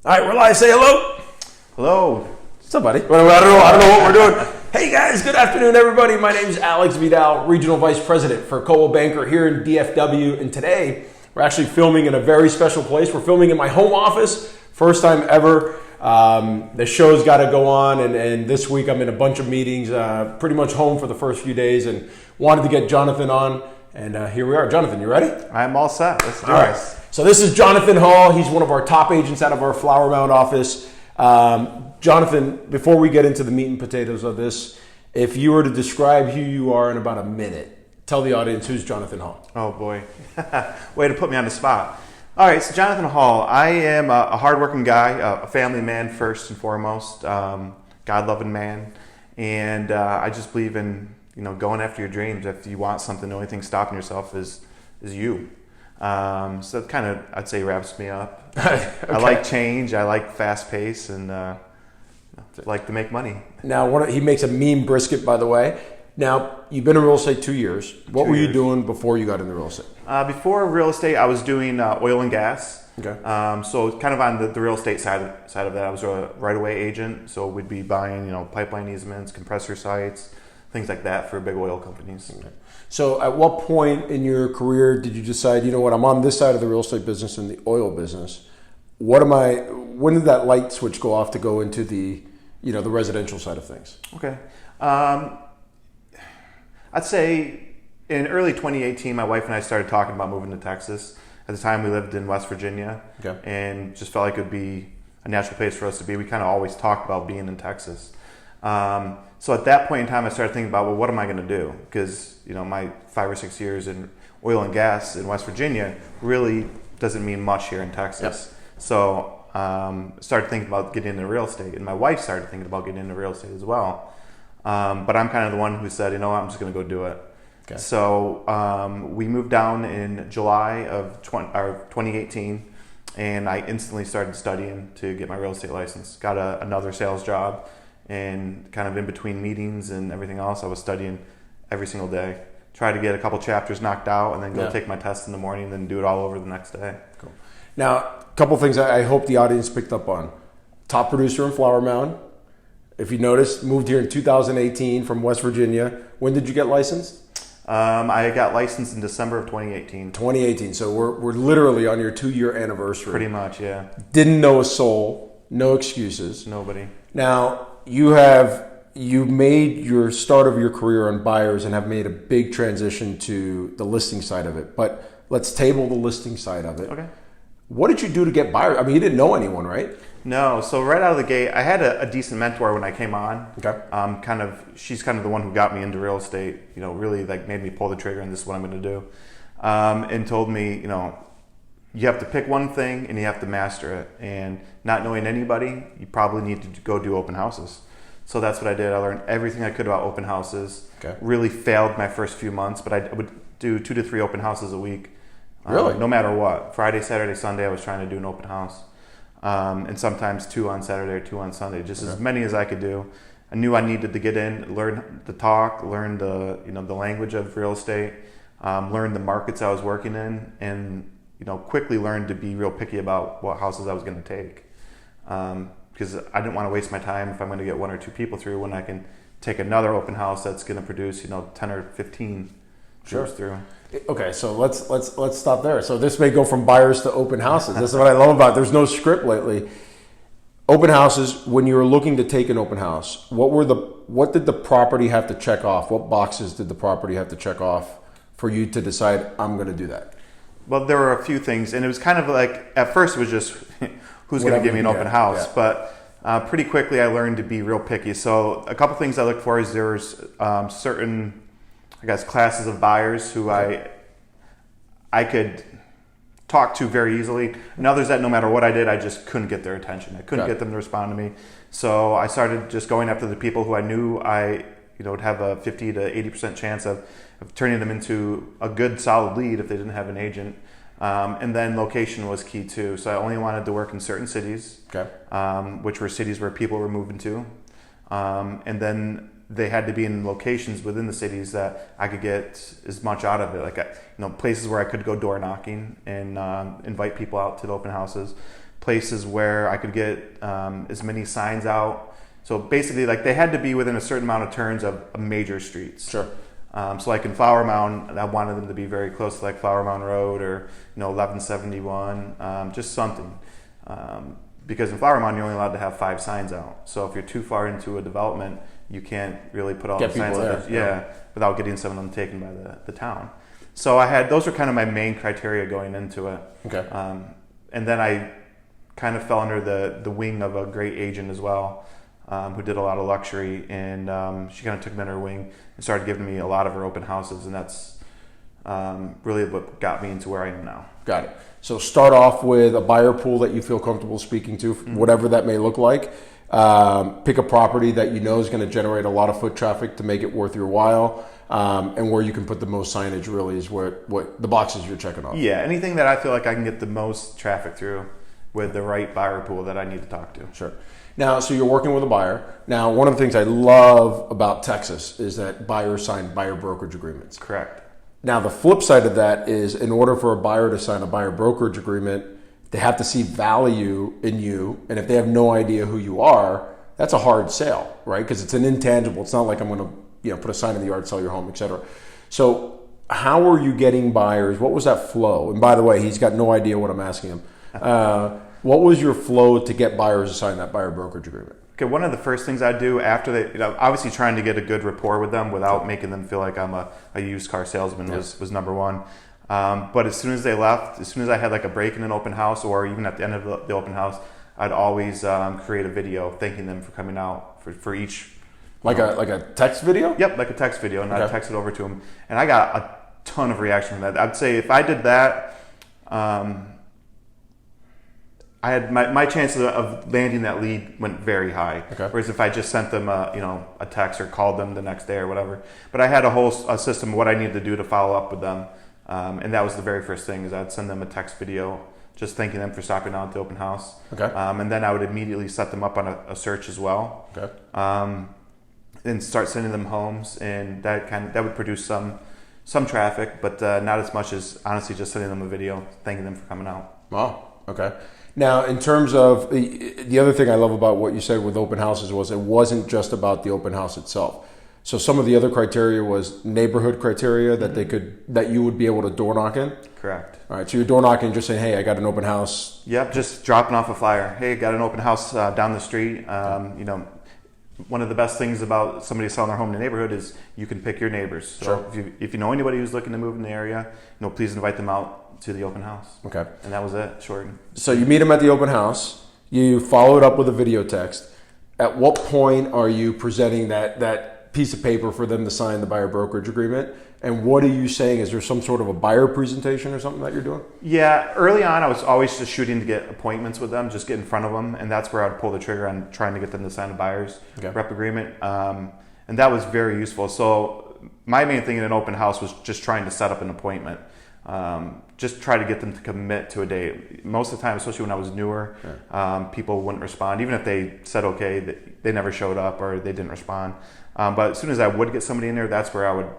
All right, we're live. Say hello. Hello. What's up, buddy? I don't know what we're doing. Hey, guys. Good afternoon, everybody. My name is Alex Vidal, Regional Vice President for Coldwell Banker here in DFW. And today, we're actually filming in a very special place. We're filming in my home office. First time ever. The show's got to go on. And this week, I'm in a bunch of meetings, pretty much home for the first few days. And wanted to get Jonathan on. And here we are. Jonathan, you ready? I'm all set. Let's do All right. this. So this is Jonathan Hall. He's one of our top agents out of our Flower Mound office. Jonathan, before we get into the meat and potatoes of this, if you were to describe who you are in about a minute, tell the audience who's Jonathan Hall. Oh, boy. Way to put me on the spot. All right, so Jonathan Hall. I am a hardworking guy, a family man first and foremost, God-loving man. And I just believe in going after your dreams. If you want something, the only thing stopping yourself is you. So that kind of, I'd say, wraps me up. Okay. I like change. I like fast pace, and I like to make money. Now, he makes a mean brisket, by the way. Now, you've been in real estate 2 years. What were you doing before you got into real estate? Before real estate, I was doing oil and gas. Okay. So kind of on the real estate side of that, I was a right-of-way agent. So we'd be buying, pipeline easements, compressor sites, things like that for big oil companies. Okay. So at what point in your career did you decide, I'm on this side of the real estate business and the oil business. When did that light switch go off to go into the residential side of things? Okay. I'd say in early 2018, my wife and I started talking about moving to Texas. At the time, we lived in West Virginia, okay, and just felt like it would be a natural place for us to be. We kind of always talked about being in Texas. So at that point in time, I started thinking about, well, what am I going to do? Because, my 5 or 6 years in oil and gas in West Virginia really doesn't mean much here in Texas. Yep. So started thinking about getting into real estate. And my wife started thinking about getting into real estate as well. But I'm kind of the one who said, I'm just going to go do it. Okay. So we moved down in July of 2018. And I instantly started studying to get my real estate license. Got another sales job. And kind of in between meetings and everything else, I was studying every single day. Try to get a couple chapters knocked out and then go take my test in the morning and then do it all over the next day. Cool. Now, a couple things I hope the audience picked up on. Top producer in Flower Mound. If you noticed, moved here in 2018 from West Virginia. When did you get licensed? I got licensed in December of 2018. 2018. So we're literally on your 2-year anniversary. Pretty much, yeah. Didn't know a soul. No excuses. Nobody. Now, you made your start of your career on buyers and have made a big transition to the listing side of it. But let's table the listing side of it. Okay. What did you do to get buyers? I mean, you didn't know anyone, right? No. So right out of the gate, I had a decent mentor when I came on. Okay. She's kind of the one who got me into real estate. Really made me pull the trigger, and this is what I'm going to do. And told me, you have to pick one thing and you have to master it. And not knowing anybody, you probably need to go do open houses. So that's what I did. I learned everything I could about open houses. Okay. Really failed my first few months, but I would do 2 to 3 open houses a week. Really? No matter what. Friday, Saturday, Sunday, I was trying to do an open house. And sometimes 2 on Saturday or 2 on Sunday, just as many as I could do. I knew I needed to get in, learn the talk, learn the language of real estate, learn the markets I was working in, and quickly learned to be real picky about what houses I was going to take. Because I didn't want to waste my time if I'm going to get 1 or 2 people through when I can take another open house that's going to produce 10 or 15 groups through. Okay, so let's stop there. So this may go from buyers to open houses. This is what I love about it. There's no script lately. Open houses, when you were looking to take an open house, what did the property have to check off? What boxes did the property have to check off for you to decide, I'm going to do that? Well, there were a few things, and it was kind of like, at first it was just, who's going to give me an open house? Yeah. But pretty quickly I learned to be real picky. So a couple things I look for is there's certain, classes of buyers who I could talk to very easily, and others that no matter what I did, I just couldn't get their attention. I couldn't get them to respond to me. So I started just going after the people who I knew I would have a 50 to 80% chance of turning them into a good solid lead if they didn't have an agent. And then location was key too. So I only wanted to work in certain cities, which were cities where people were moving to. And then they had to be in locations within the cities that I could get as much out of it. Places where I could go door knocking and invite people out to the open houses. places where I could get as many signs out. So basically, like they had to be within a certain amount of turns of major streets. Sure. So like in Flower Mound, I wanted them to be very close to like Flower Mound Road or 1171, just something. Because in Flower Mound, you're only allowed to have 5 signs out. So if you're too far into a development, you can't really put all the signs out without getting some of them taken by the town. So those were kind of my main criteria going into it. Okay. And then I kind of fell under the wing of a great agent as well, who did a lot of luxury, and she kind of took me under her wing and started giving me a lot of her open houses, and that's really what got me into where I am now. Got it. So start off with a buyer pool that you feel comfortable speaking to, whatever that may look like. Pick a property that you know is going to generate a lot of foot traffic to make it worth your while, and where you can put the most signage really is what the boxes you're checking off. Yeah, anything that I feel like I can get the most traffic through with the right buyer pool that I need to talk to. Sure. Now, so you're working with a buyer. Now, one of the things I love about Texas is that buyers sign buyer brokerage agreements. Correct. Now, the flip side of that is in order for a buyer to sign a buyer brokerage agreement, they have to see value in you. And if they have no idea who you are, that's a hard sale, right? Because it's an intangible. It's not like I'm going to put a sign in the yard, sell your home, et cetera. So how are you getting buyers? What was that flow? And by the way, he's got no idea what I'm asking him. What was your flow to get buyers to sign that buyer brokerage agreement? Okay, one of the first things I do after they, obviously trying to get a good rapport with them without making them feel like I'm a used car salesman was number one. But as soon as they left, as soon as I had like a break in an open house, or even at the end of the open house, I'd always create a video thanking them for coming out for each. Like a text video? Yep, like a text video, and I'd text it over to them. And I got a ton of reaction from that. I'd say if I did that, I had my chances of landing that lead went very high. Okay. Whereas if I just sent them a text or called them the next day or whatever, but I had a system of what I needed to do to follow up with them, and that was the very first thing is I'd send them a text video just thanking them for stopping out at the open house. Okay. And then I would immediately set them up on a search as well. Okay. And start sending them homes, and that would produce some traffic, but not as much as honestly just sending them a video thanking them for coming out. Wow. Okay. Now, in terms of the other thing I love about what you said with open houses was it wasn't just about the open house itself. So some of the other criteria was neighborhood criteria that you would be able to door knock in. Correct. All right. So you're door knocking, just saying, "Hey, I got an open house." Yep. Just dropping off a flyer. Hey, got an open house down the street. One of the best things about somebody selling their home in the neighborhood is you can pick your neighbors. So sure. if you know anybody who's looking to move in the area, please invite them out to the open house. Okay. And that was it, short. So you meet them at the open house. You follow it up with a video text. At what point are you presenting that piece of paper for them to sign the buyer brokerage agreement? And what are you saying? Is there some sort of a buyer presentation or something that you're doing? Yeah, early on I was always just shooting to get appointments with them, just get in front of them, and that's where I'd pull the trigger on trying to get them to sign a buyer's rep agreement. And that was very useful. So my main thing in an open house was just trying to set up an appointment. Just try to get them to commit to a date. Most of the time, especially when I was newer, people wouldn't respond. Even if they said okay, they never showed up or they didn't respond. But as soon as I would get somebody in there, that's where I would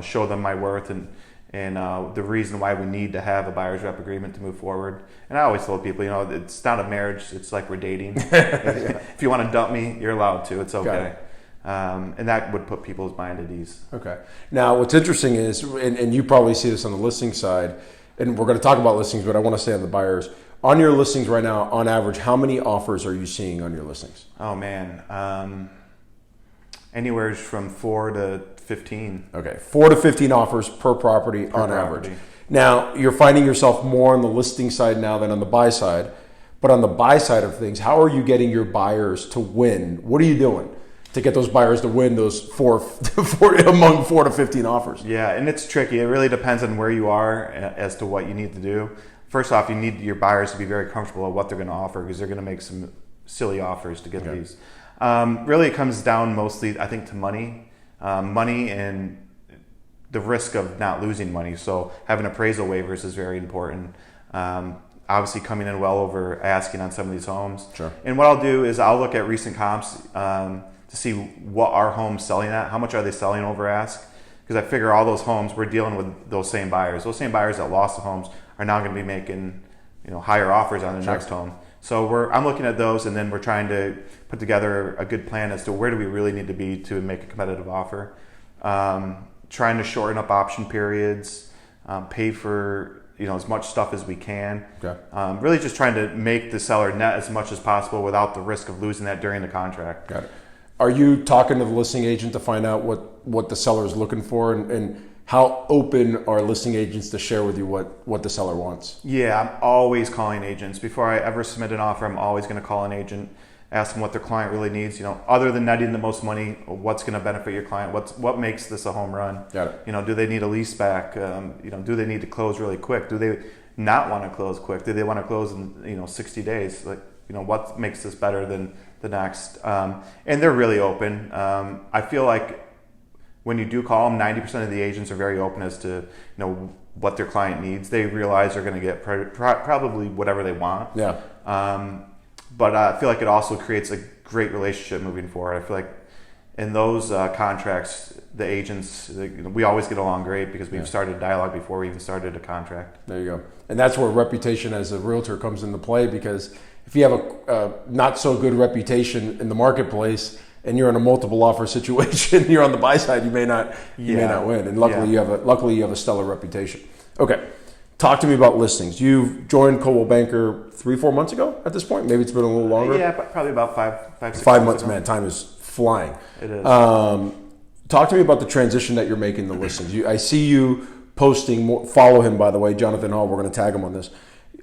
show them my worth and the reason why we need to have a buyer's rep agreement to move forward. And I always told people, it's not a marriage. It's like we're dating. If you want to dump me, you're allowed to. It's okay. And that would put people's mind at ease. Okay. Now, what's interesting is, and you probably see this on the listing side, and we're going to talk about listings, but I want to stay on the buyers. On your listings right now, on average, how many offers are you seeing on your listings? Oh, man. Anywhere from 4 to 15. Okay. 4 to 15 offers per property on average. Now, you're finding yourself more on the listing side now than on the buy side. But on the buy side of things, how are you getting your buyers to win? What are you doing to get those buyers to win those among 4 to 15 offers? Yeah, and it's tricky. It really depends on where you are as to what you need to do. First off, you need your buyers to be very comfortable with what they're going to offer because they're going to make some silly offers to get these. Really, it comes down mostly, I think, to money. Money and the risk of not losing money. So having appraisal waivers is very important. Obviously coming in well over asking on some of these homes. Sure. And what I'll do is I'll look at recent comps to see what our home's selling at. How much are they selling over ask? Because I figure all those homes, we're dealing with those same buyers. Those same buyers that lost the homes are now going to be making higher offers on their next home. So I'm looking at those, and then we're trying to put together a good plan as to where do we really need to be to make a competitive offer. Trying to shorten up option periods, pay for as much stuff as we can. Okay. Really just trying to make the seller net as much as possible without the risk of losing that during the contract. Got it. Are you talking to the listing agent to find out what the seller is looking for, and how open are listing agents to share with you what the seller wants? Yeah, I'm always calling agents. Before I ever submit an offer, I'm always going to call an agent, ask them what their client really needs. Other than netting the most money, what's going to benefit your client? What makes this a home run? Got it. Do they need a lease back? Do they need to close really quick? Do they not want to close quick? Do they want to close in 60 days? What makes this better than the next? And they're really open. I feel like when you do call them, 90% of the agents are very open as to what their client needs. They realize they're going to get probably whatever they want. Yeah. But I feel like it also creates a great relationship moving forward. I feel like in those contracts, the agents, we always get along great because we've started dialogue before we even started a contract. There you go. And that's where reputation as a realtor comes into play, because if you have a not so good reputation in the marketplace and you're in a multiple offer situation, you're on the buy side, you may not win. And luckily you have a stellar reputation. Okay. Talk to me about listings. You've joined Coldwell Banker 3-4 months ago at this point. Maybe it's been a little longer. Yeah, probably about 5-6 months. Man, time is flying. It is. Talk to me about the transition that you're making the listings. I see you posting more. Follow him, by the way, Jonathan Hall. We're going to tag him on this.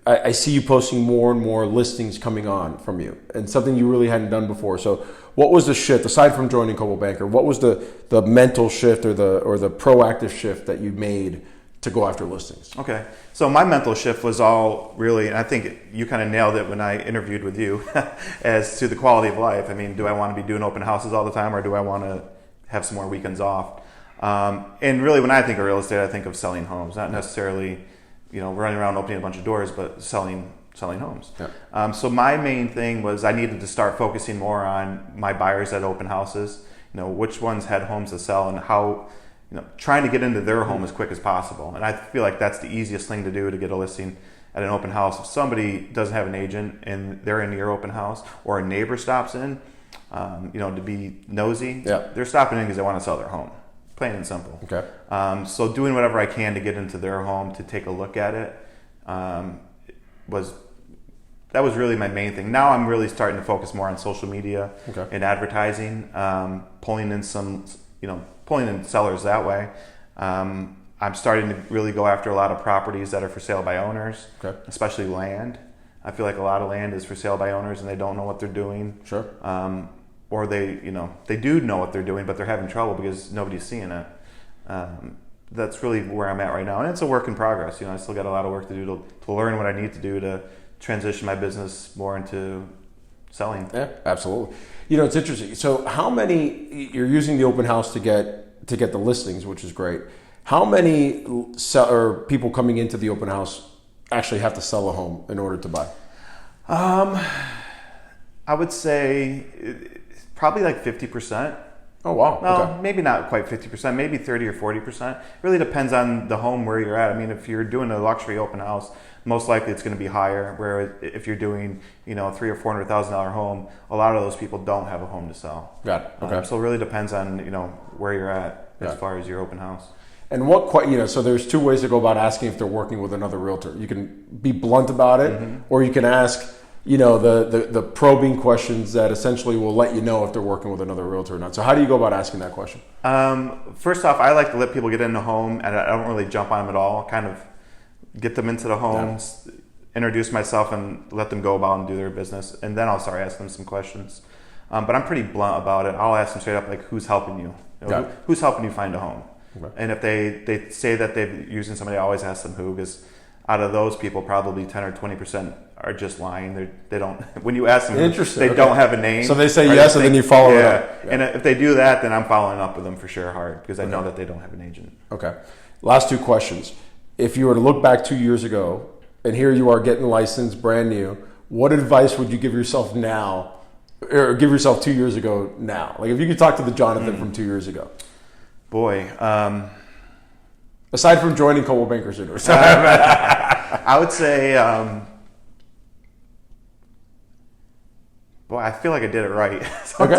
I see you posting more and more listings coming on from you, and something you really hadn't done before. So what was the shift, aside from joining Coldwell Banker? What was the mental shift or the proactive shift that you made to go after listings? Okay. So my mental shift was all really, and I think you kind of nailed it when I interviewed with you, as to the quality of life. I mean, do I want to be doing open houses all the time, or do I want to have some more weekends off? And really, when I think of real estate, I think of selling homes, not necessarily, running around opening a bunch of doors, but selling homes. Yeah. So my main thing was I needed to start focusing more on my buyers at open houses, which ones had homes to sell and how, trying to get into their home as quick as possible. And I feel like that's the easiest thing to do to get a listing at an open house. If somebody doesn't have an agent and they're in your open house, or a neighbor stops in, to be nosy, they're stopping in because they want to sell their home. Plain and simple. Okay. So doing whatever I can to get into their home, to take a look at it, was really my main thing. Now I'm really starting to focus more on social media and advertising, pulling in sellers that way. I'm starting to really go after a lot of properties that are for sale by owners, especially land. I feel like a lot of land is for sale by owners and they don't know what they're doing. Sure. Or they do know what they're doing, but they're having trouble because nobody's seeing it. That's really where I'm at right now, and it's a work in progress. I still got a lot of work to do to learn what I need to do to transition my business more into selling. Yeah, absolutely. It's interesting. So, how many you're using the open house to get the listings, which is great. How many people coming into the open house actually have to sell a home in order to buy? I would say probably like 50%. Oh, wow. No, maybe not quite 50%, maybe 30 or 40%. Really depends on the home where you're at. I mean, if you're doing a luxury open house, most likely it's going to be higher. Where if you're doing, $300,000 or $400,000 home, a lot of those people don't have a home to sell. Got it. Okay. So it really depends on, where you're at as far as your open house. And so there's two ways to go about asking if they're working with another realtor. You can be blunt about it, or you can ask, the probing questions that essentially will let you know if they're working with another realtor or not. So how do you go about asking that question? First off, I like to let people get in the home, and I don't really jump on them at all. Kind of get them into the homes, introduce myself, and let them go about and do their business. And then I'll start asking them some questions. But I'm pretty blunt about it. I'll ask them straight up, like, who's helping you? Who's helping you find a home? Okay. And if they say that they're using somebody, I always ask them who, because out of those people, probably 10 or 20% are just lying. They don't. When you ask them, they don't have a name. So they say yes, and then you follow it up. Yeah. And if they do that, then I'm following up with them for sure hard, because I know that they don't have an agent. Okay. Last two questions. If you were to look back 2 years ago, and here you are getting licensed, brand new, what advice would you give yourself now, or give yourself 2 years ago now? Like if you could talk to the Jonathan from 2 years ago. Boy. Aside from joining Coldwell Banker sooner. I would say Boy, I feel like I did it right. Okay.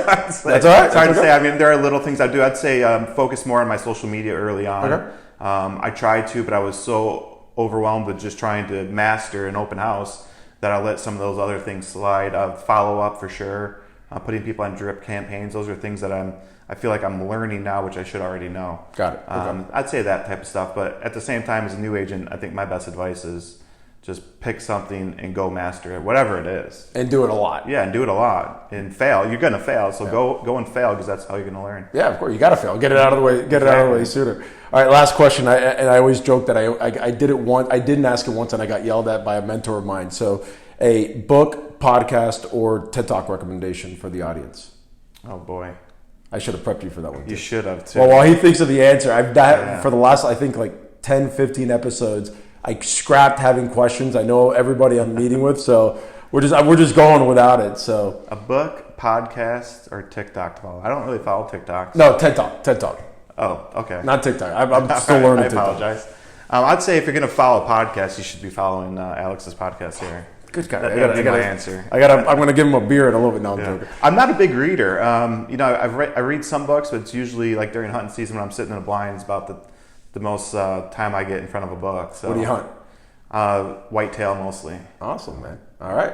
That's all right. It's hard to say. I mean, there are little things I do. I'd say focus more on my social media early on. Okay. I tried to, but I was so overwhelmed with just trying to master an open house that I let some of those other things slide. Follow up for sure. Putting people on drip campaigns. Those are things that I feel like I'm learning now, which I should already know. Got it. Okay. I'd say that type of stuff. But at the same time, as a new agent, I think my best advice is just pick something and go master it, whatever it is. And do it a lot. Yeah, and do it a lot. And fail. You're going to fail, so go and fail because that's how you're going to learn. Yeah, of course. You got to fail. Get it out of the way. Get it out of the way sooner. All right, last question. I always joke that I did it once. I didn't ask it once, and I got yelled at by a mentor of mine. So, a book, podcast, or TED Talk recommendation for the audience. Oh boy, I should have prepped you for that one. You should have too. Well, while he thinks of the answer, for the last I think like 10, 15 episodes, I scrapped having questions. I know everybody I'm meeting with, so we're just going without it. So a book, podcast, or TikTok to follow. I don't really follow TikTok. No, TED Talk. Oh, okay. Not TikTok. I'm still learning. I apologize. I'd say if you're going to follow a podcast, you should be following Alex's podcast here. Good guy. I got my answer. I'm going to give him a beer in a little bit. No, I'm joking. I'm not a big reader. I read some books, but it's usually like during hunting season when I'm sitting in the blinds about the most time I get in front of a book. So, what do you hunt? Whitetail mostly. Awesome, man. All right,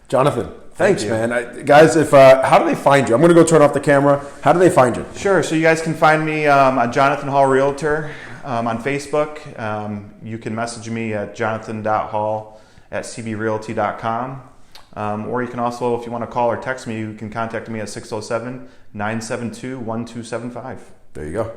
Jonathan. Thanks, man. Guys, how do they find you? I'm going to go turn off the camera. How do they find you? Sure. So you guys can find me on Jonathan Hall Realtor on Facebook. You can message me at jonathan.hall@cbrealty.com. Or you can also, if you want to call or text me, you can contact me at 607-972-1275. There you go.